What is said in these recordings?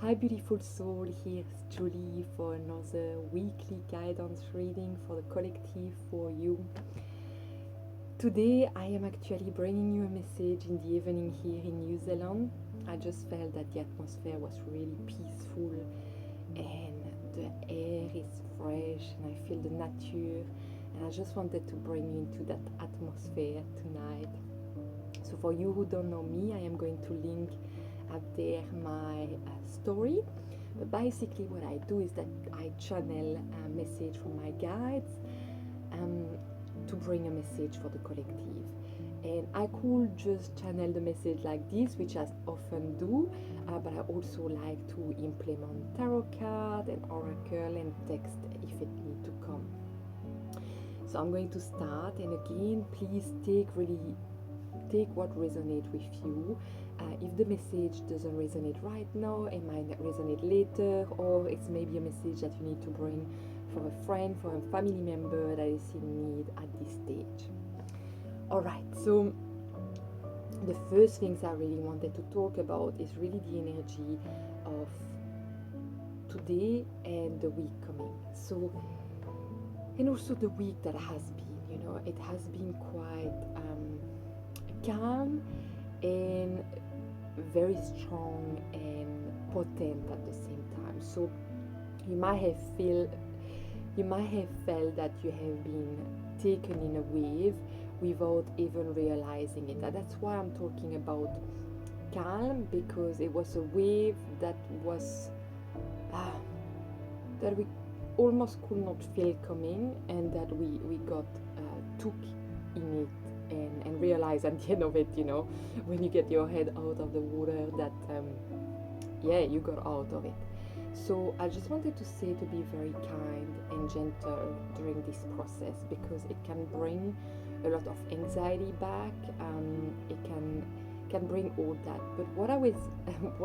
Hi beautiful soul, here's Julie for another weekly guidance reading for the collective for you. Today I am actually bringing you a message in the evening here in New Zealand. I just felt that the atmosphere was really peaceful and the air is fresh and I feel the nature, and I just wanted to bring you into that atmosphere tonight. So for you who don't know me, I am going to link up there my story, but basically what I do is that I channel a message from my guides to bring a message for the collective. And I could just channel the message like this, which I often do, but I also like to implement tarot card and oracle and text if it need to come. So I'm going to start, and again, please take what resonates with you. If the message doesn't resonate right now, it might resonate later, or it's maybe a message that you need to bring for a friend, for a family member that is in need at this stage. Alright, so the first things I really wanted to talk about is really the energy of today and the week coming. So, and also the week that has been, it has been quite calm and very strong and potent at the same time. So you might have felt that you have been taken in a wave without even realizing it. And that's why I'm talking about calm, because it was a wave that was that we almost could not feel coming, and that we got took in it and realize at the end of it, when you get your head out of the water, that you got out of it. So I just wanted to say to be very kind and gentle during this process, because it can bring a lot of anxiety back. It can bring all that. But what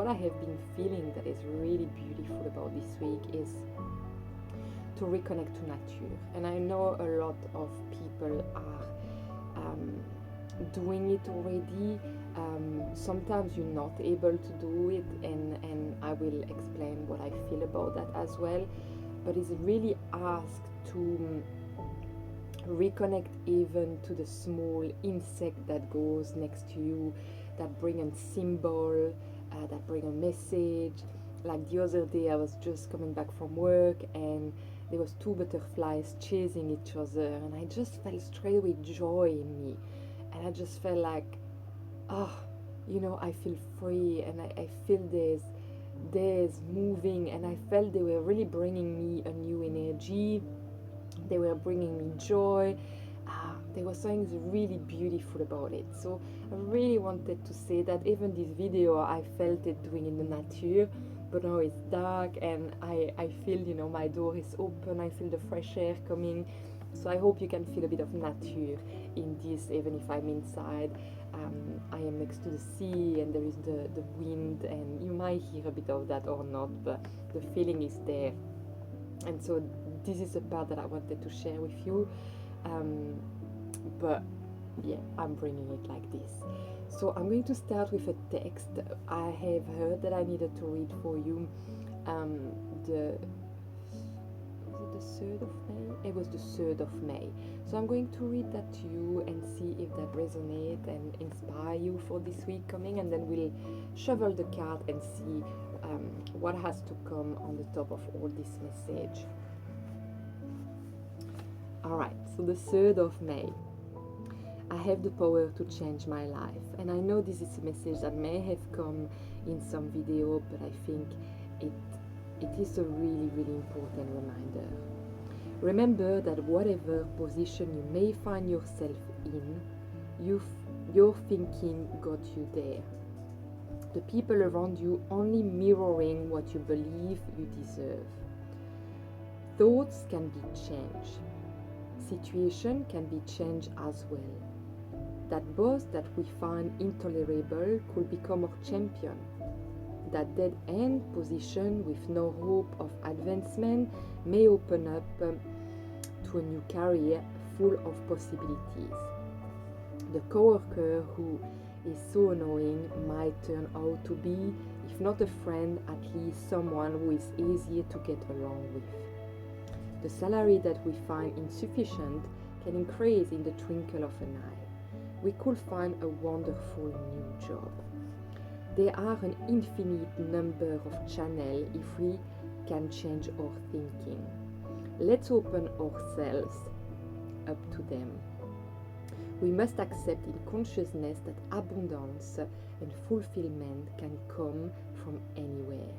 I have been feeling that is really beautiful about this week is to reconnect to nature. And I know a lot of people are doing it already. Sometimes you're not able to do it, and I will explain what I feel about that as well. But it's really asked to reconnect even to the small insect that goes next to you, that bring a symbol, that bring a message. Like the other day I was just coming back from work, and there was 2 butterflies chasing each other, and I just felt straight away joy in me, and I just felt like, I feel free, and I feel there's moving, and I felt they were really bringing me a new energy. They were bringing me joy. There was something really beautiful about it. So I really wanted to say that even this video, I felt it doing in the nature, but now it's dark, and I feel, my door is open. I feel the fresh air coming. So I hope you can feel a bit of nature in this, even if I'm inside. I am next to the sea, and there is the wind, and you might hear a bit of that or not, but the feeling is there. And so this is the part that I wanted to share with you. But yeah, I'm bringing it like this. So I'm going to start with a text. I have heard that I needed to read for you the 3rd of May? It was the 3rd of May. So I'm going to read that to you and see if that resonates and inspire you for this week coming, and then we'll shuffle the card and see what has to come on the top of all this message. Alright, so the 3rd of May. I have the power to change my life. And I know this is a message that may have come in some video, but I think it is a really, really important reminder. Remember that whatever position you may find yourself in, your thinking got you there. The people around you only mirroring what you believe you deserve. Thoughts can be changed. Situation can be changed as well. That boss that we find intolerable could become our champion. That dead-end position with no hope of advancement may open up to a new career full of possibilities. The coworker who is so annoying might turn out to be, if if not a friend, at least someone who is easier to get along with. The salary that we find insufficient can increase in the twinkle of an eye. We could find a wonderful new job. There are an infinite number of channels if we can change our thinking. Let's open ourselves up to them. We must accept in consciousness that abundance and fulfillment can come from anywhere.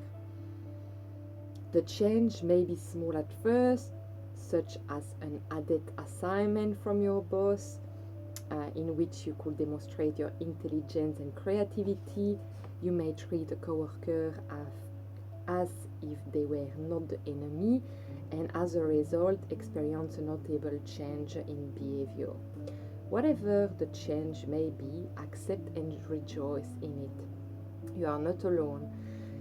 The change may be small at first, such as an added assignment from your boss, in which you could demonstrate your intelligence and creativity. You may treat a coworker as if they were not the enemy, and as a result experience a notable change in behavior. Whatever the change may be, accept and rejoice in it. You are not alone.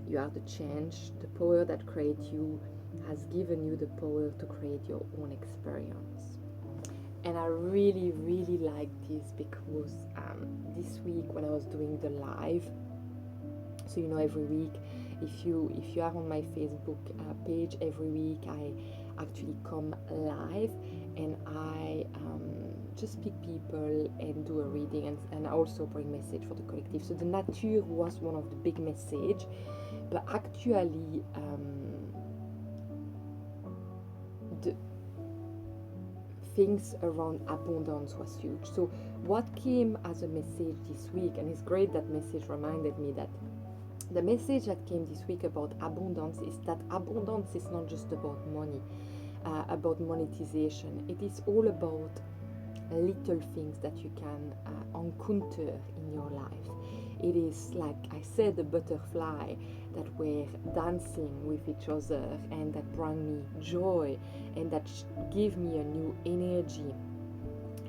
You are the change. The power that creates you has given you the power to create your own experience. And I really, really like this because this week when I was doing the live, so every week, if you are on my Facebook page, every week I actually come live and I just pick people and do a reading, and I also bring message for the collective. So the nature was one of the big message, but actually the things around abundance was huge. So what came as a message this week, and it's great that message reminded me that the message that came this week about abundance is that abundance is not just about money, about monetization. It is all about little things that you can encounter in your life. It is, like I said, the butterfly that were dancing with each other and that brought me joy and that gave me a new energy.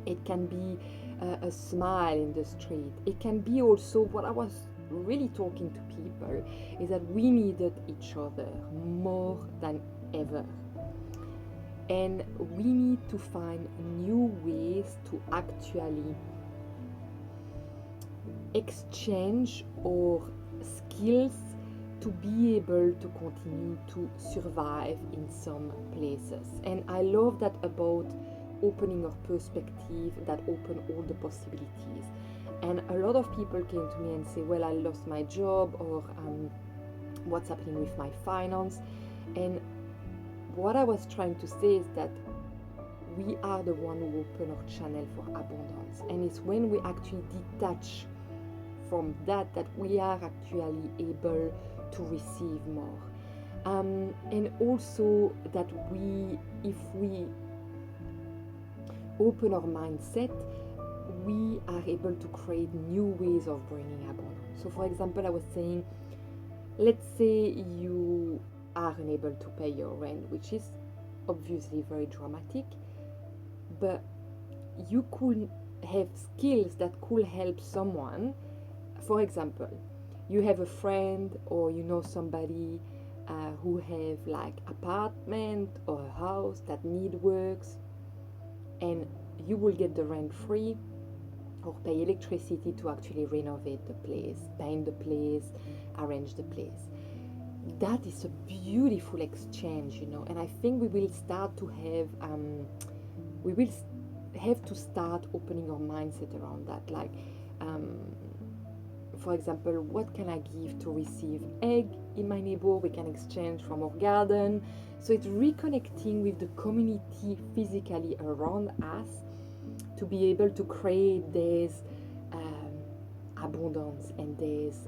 It can be a smile in the street. It can be also what I was really talking to people is that we needed each other more than ever, and we need to find new ways to actually exchange our skills to be able to continue to survive in some places. And I love that about opening our perspective, that open all the possibilities. And a lot of people came to me and say, well, I lost my job, or what's happening with my finance. And what I was trying to say is that we are the one who open our channel for abundance. And it's when we actually detach from that we are actually able to receive more. And also that if we open our mindset, we are able to create new ways of bringing abundance. So for example, I was saying, let's say you are unable to pay your rent, which is obviously very dramatic, but you could have skills that could help someone. For example, you have a friend or somebody who have like apartment or a house that need works, and you will get the rent free or pay electricity to actually renovate the place, paint the place, arrange the place. That is a beautiful exchange, and I think we will start to have to start opening our mindset around that. Like, for example, what can I give to receive egg in my neighbor? We can exchange from our garden. So it's reconnecting with the community physically around us to be able to create this abundance and this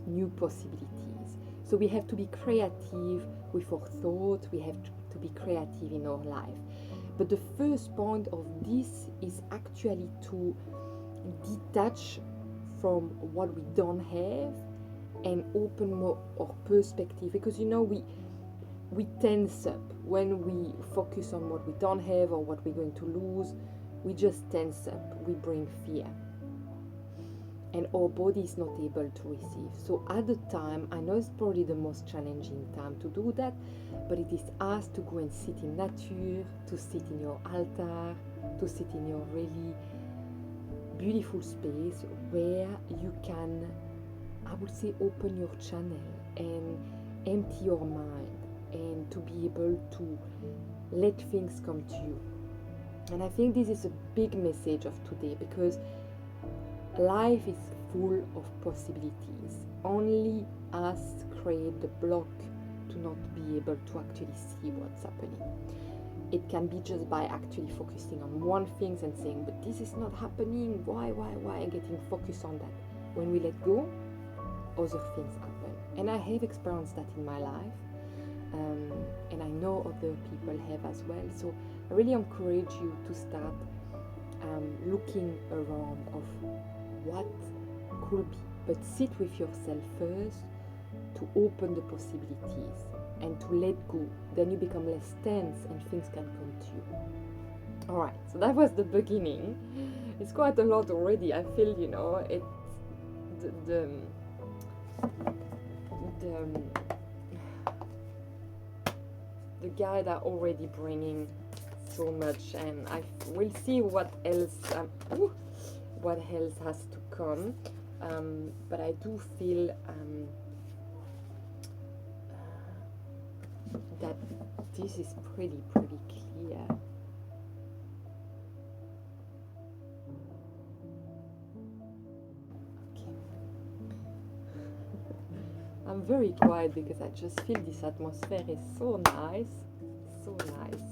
new possibilities. So we have to be creative with our thoughts. We have to be creative in our life. But the first point of this is actually to detach from what we don't have and open more our perspective, because we tense up when we focus on what we don't have or what we're going to lose. We just tense up, we bring fear, and our body is not able to receive. So at the time, I know it's probably the most challenging time to do that, but it is us to go and sit in nature, to sit in your altar, to sit in your really beautiful space where you can I would say open your channel and empty your mind, and to be able to let things come to you. And I think this is a big message of today, because life is full of possibilities. Only us create the block to not be able to actually see what's happening. It can be just by actually focusing on one thing and saying, but this is not happening, why, and getting focused on that. When we let go, other things happen. And I have experienced that in my life, and I know other people have as well. So I really encourage you to start looking around of what could be, but sit with yourself first to open the possibilities and to let go. Then you become less tense and things can come to you. Alright, so that was the beginning. It's quite a lot already. I feel, it's the guide are already bringing so much, and I will see what else has to come. But I do feel that this is pretty clear. Okay. I'm very quiet because I just feel this atmosphere is so nice, so nice.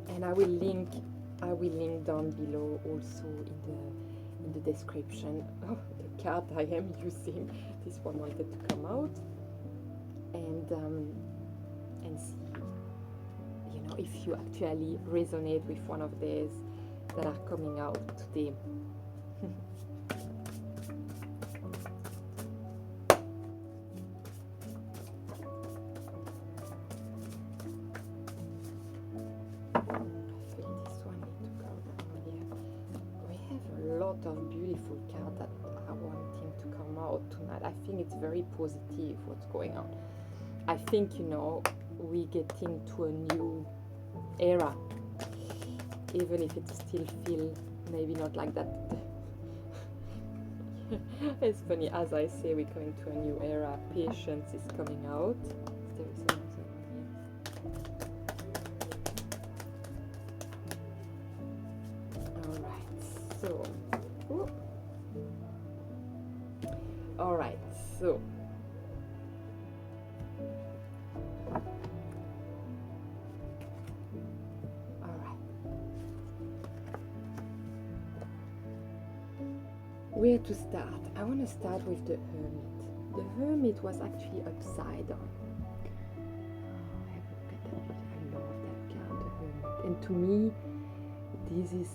And I will link down below also in the description. Oh, the card I am using. This one wanted to come out, and see, if you actually resonate with one of these that are coming out today. Of beautiful cards that are wanting to come out tonight. I think it's very positive what's going on. I think we getting to a new era, even if it still feels maybe not like that. It's funny, as I say, we're going to a new era. Patience is coming out. There is another one here. Alright, so alright, so where to start? I want to start with the Hermit. The Hermit was actually upside down. I love that card, the Hermit. And to me, this is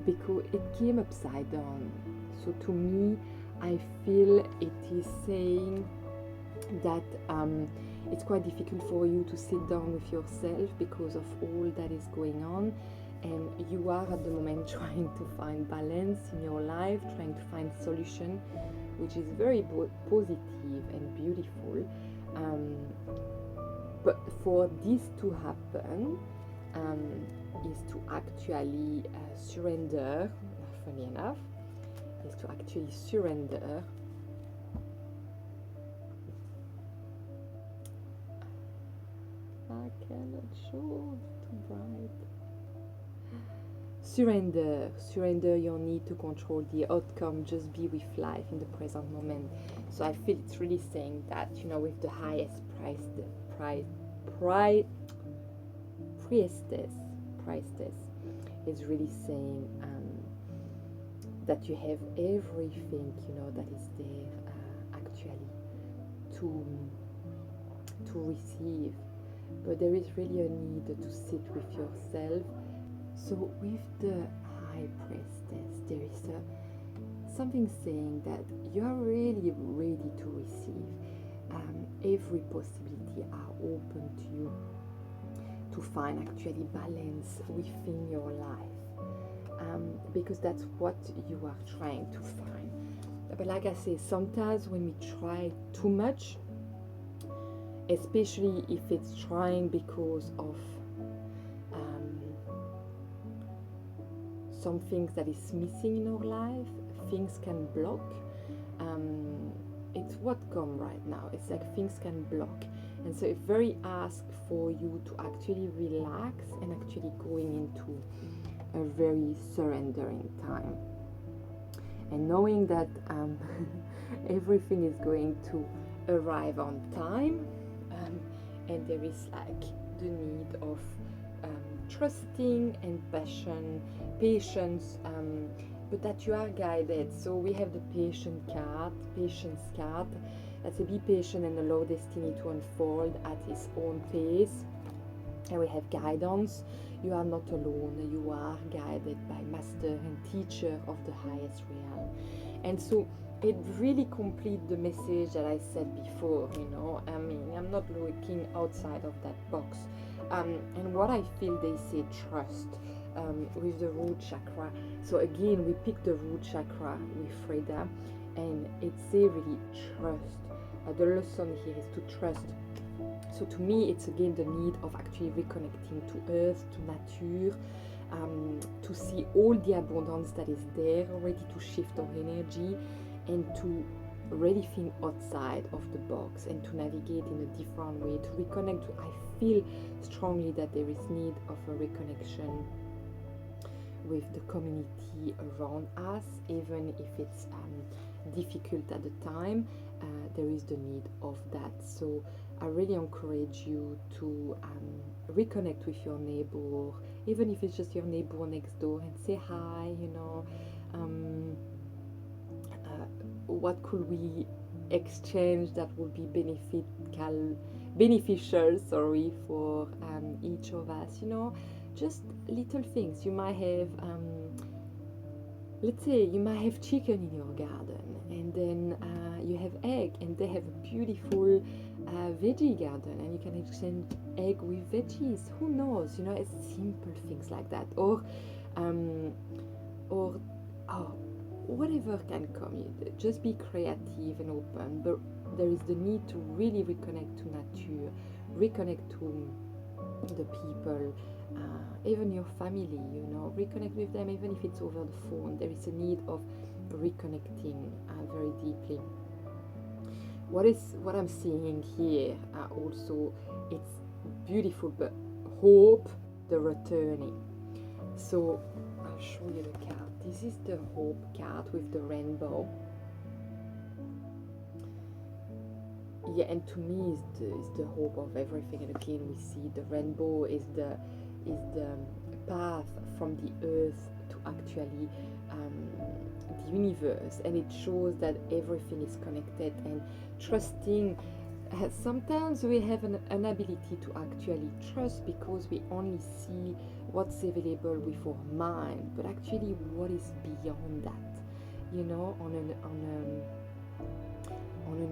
because it came upside down. So to me, I feel it is saying that it's quite difficult for you to sit down with yourself because of all that is going on, and you are at the moment trying to find balance in your life, trying to find solution, which is very positive and beautiful. But for this to happen is to actually surrender, funny enough, is to actually surrender I cannot show, too bright. Surrender your need to control the outcome, just be with life in the present moment. So I feel it's really saying that, with the highest priestess is really saying that you have everything, that is there actually to receive. But there is really a need to sit with yourself. So with the high priestess, there is something saying that you are really ready to receive. Every possibility are open to you to find actually balance within your life, because that's what you are trying to find. But like I say, sometimes when we try too much, especially if it's trying because of some things that is missing in our life. Things can block. It's what come right now. It's like things can block, and so it's very ask for you to actually relax and actually going into a very surrendering time, and knowing that everything is going to arrive on time, and there is like the need of trusting and patience, but that you are guided. So we have the patience card. That's a be patient and allow destiny to unfold at its own pace. And we have guidance. You are not alone. You are guided by master and teacher of the highest realm. And so it really completes the message that I said before, you know. I mean, I'm not looking outside of that box. And what I feel, they say trust with the root chakra. So again, we pick the root chakra with Frida, and it's really trust. The lesson here is to trust. So to me, it's again the need of actually reconnecting to earth, to nature, to see all the abundance that is there already, to shift our energy and to really think outside of the box and to navigate in a different way, to reconnect. I feel strongly that there is need of a reconnection with the community around us, even if it's difficult at the time. There is the need of that. So I really encourage you to reconnect with your neighbor, even if it's just your neighbor next door, and say hi, you know. What could we exchange that would be beneficial for each of us, you know. Just little things. You might have let's say you might have chicken in your garden, and then you have egg, and they have a beautiful veggie garden, and you can exchange egg with veggies. Who knows, you know. It's simple things like that, or whatever can come. Just be creative and open, but there is the need to really reconnect to nature, reconnect to the people, even your family, you know. Reconnect with them, even if it's over the phone. There is a need of reconnecting very deeply. What I'm seeing here also, it's beautiful, but hope, the returning. So I'll show you the card. This is the hope card with the rainbow. Yeah, and to me is the hope of everything. And again, we see the rainbow is the path from the earth to actually the universe, and it shows that everything is connected, and trusting. Sometimes we have an ability to actually trust because we only see what's available with our mind, but actually what is beyond that, you know, on an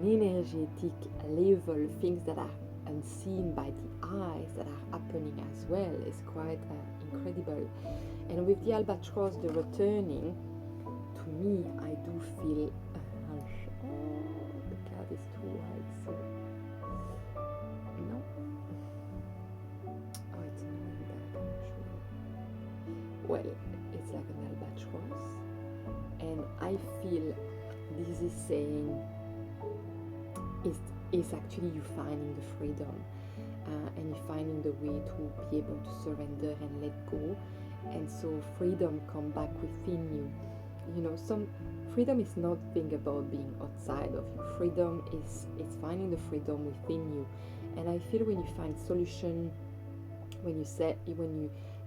energetic level, things that are unseen by the eyes that are happening as well is quite incredible. And with the albatross, the returning, to me, I do feel the card is too wide, so no. Oh, it's annoying that I cannot show you. Well, it's like an albatross, and I feel this is saying is actually you finding the freedom, and you finding the way to be able to surrender and let go. And so freedom come back within you. You know, some freedom is not being about being outside of you. Freedom is finding the freedom within you. And I feel when you find solution, when you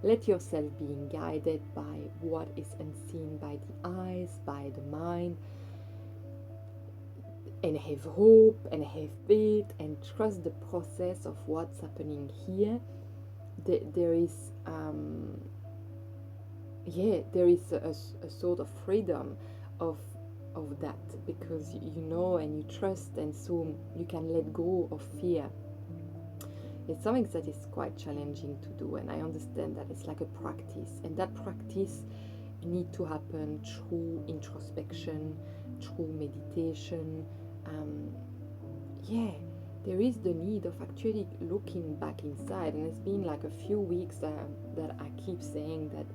let yourself being guided by what is unseen by the eyes, by the mind, and have hope and have faith and trust the process of what's happening here, there is a sort of freedom of that, because you know and you trust, and so you can let go of fear. It's something that is quite challenging to do, and I understand that it's like a practice, and that practice need to happen through introspection, through meditation, there is the need of actually looking back inside. And it's been like a few weeks that I keep saying that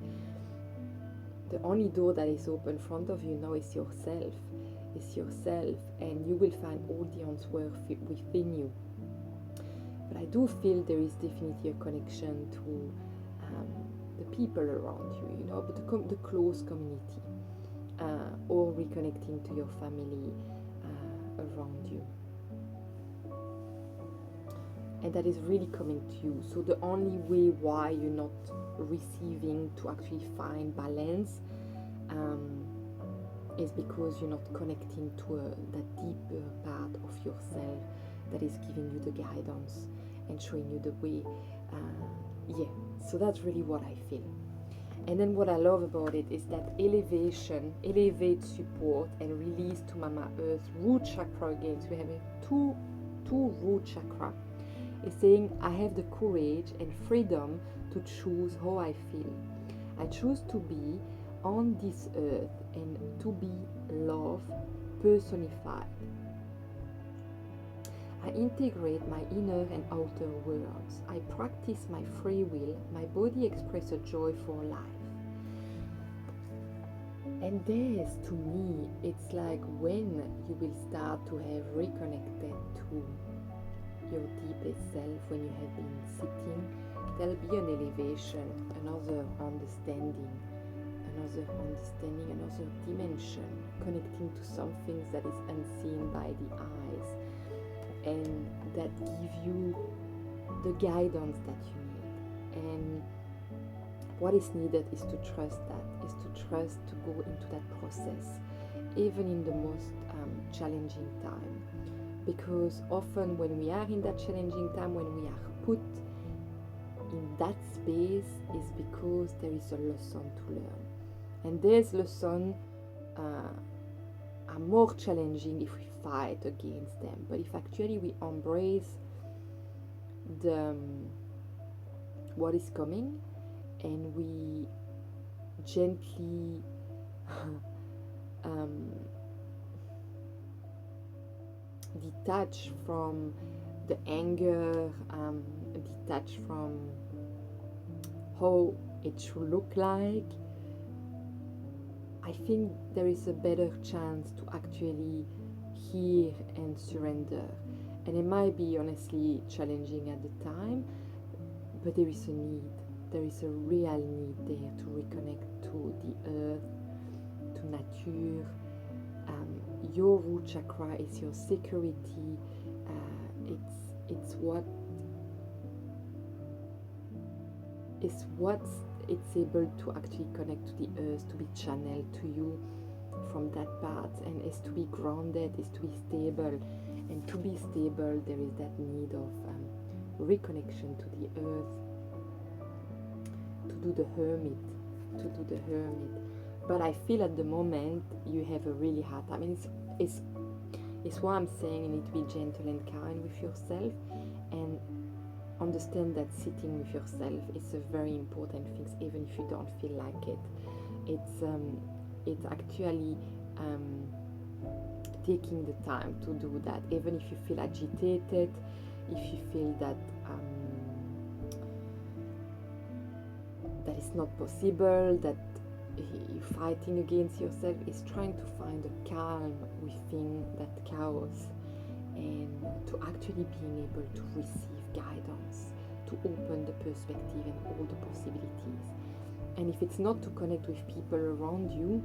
the only door that is open in front of you now is yourself. It's yourself, and you will find all the answers within you. But I do feel there is definitely a connection to the people around you, you know, but the close community, or reconnecting to your family around you. And that is really coming to you. So the only way why you're not receiving to actually find balance is because you're not connecting to that deeper part of yourself that is giving you the guidance and showing you the way. So that's really what I feel. And then what I love about it is that elevate support and release to Mama Earth, root chakra again. So we have two root chakra. It's saying I have the courage and freedom to choose how I feel. I choose to be on this earth and to be love personified. I integrate my inner and outer worlds. I practice my free will. My body expresses a joy for life. And this, to me, it's like when you will start to have reconnected to your deepest self, when you have been sitting, there'll be an elevation, another understanding, another dimension, connecting to some things that is unseen by the eyes, and that give you the guidance that you need. And what is needed is to trust to go into that process, even in the most challenging time. Because often when we are in that challenging time, when we are put in that space, is because there is a lesson to learn. And these lessons are more challenging if we fight against them. But if actually we embrace what is coming, and we gently detach from the anger, detach from how it should look like, I think there is a better chance to actually hear and surrender. And it might be honestly challenging at the time, but there is a need. There is a real need there to reconnect to the earth, to nature. Your root chakra is your security. It's it's able to actually connect to the earth, to be channeled to you from that part, and is to be grounded, is to be stable. And to be stable, there is that need of reconnection to the earth, to do the hermit. But I feel at the moment you have a really hard time. And it's why I'm saying you need to be gentle and kind with yourself, and understand that sitting with yourself is a very important thing, even if you don't feel like it. It's actually taking the time to do that, even if you feel agitated, if you feel that that is not possible, that you're fighting against yourself. Is trying to find a calm within that chaos, and to actually being able to receive guidance, to open the perspective and all the possibilities. And if it's not to connect with people around you,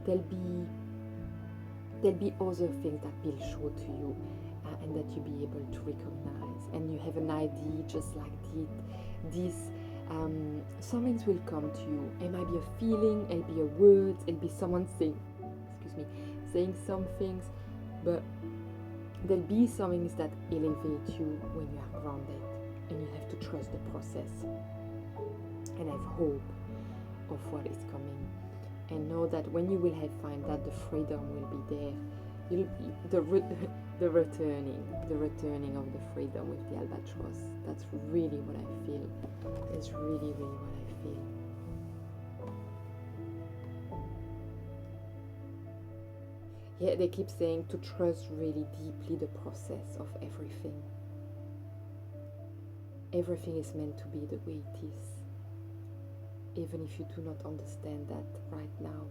there'll be other things that will show to you, and that you'll be able to recognize. And you have an idea just like this. Some things will come to you. It might be a feeling, it'll be a word, it'll be someone saying some things, but there'll be some things that elevate you when you are grounded, and you have to trust the process and have hope of what is coming, and know that when you will have find that, the freedom will be there. The returning of the freedom with the albatross. That's really what I feel. It's really what I feel. Yeah, they keep saying to trust really deeply the process of everything. Everything is meant to be the way it is, even if you do not understand that right now.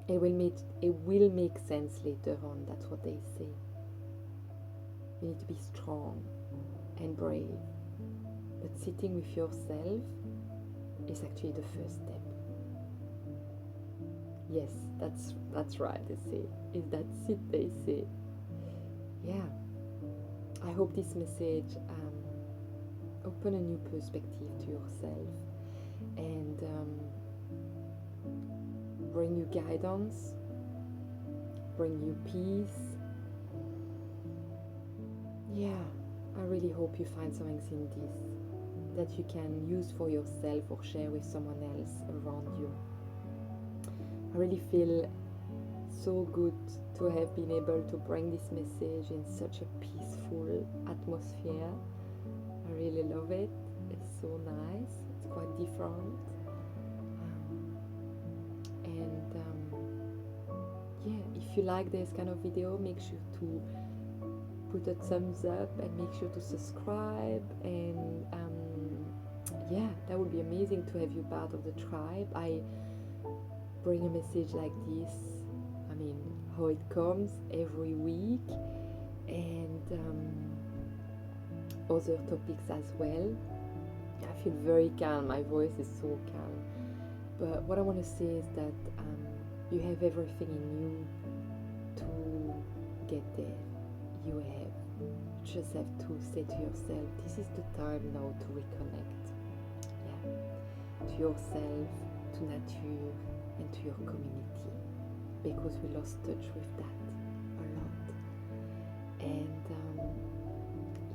It will make sense later on, that's what they say. You need to be strong and brave, but sitting with yourself is actually the first step. Yes, that's right, they say. That's it, they say. Yeah. I hope this message open a new perspective to yourself and bring you guidance, bring you peace. Yeah, I really hope you find something in this that you can use for yourself or share with someone else around you. I really feel so good to have been able to bring this message in such a peaceful atmosphere. I really love it. It's so nice. It's quite different. Yeah, if you like this kind of video, make sure to put a thumbs up and make sure to subscribe. And yeah, that would be amazing to have you part of the tribe. I bring a message like this, I mean, how it comes every week, and other topics as well. I feel very calm, my voice is so calm, but what I want to say is that you have everything in you to get there. You just have to say to yourself, this is the time now to reconnect, to yourself, to nature, and to your community, because we lost touch with that a lot. And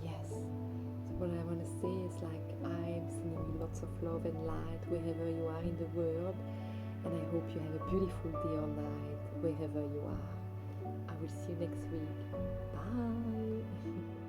yes, so what I want to say is, like, I'm sending you lots of love and light wherever you are in the world, and I hope you have a beautiful day or night wherever you are. I will see you next week. Bye.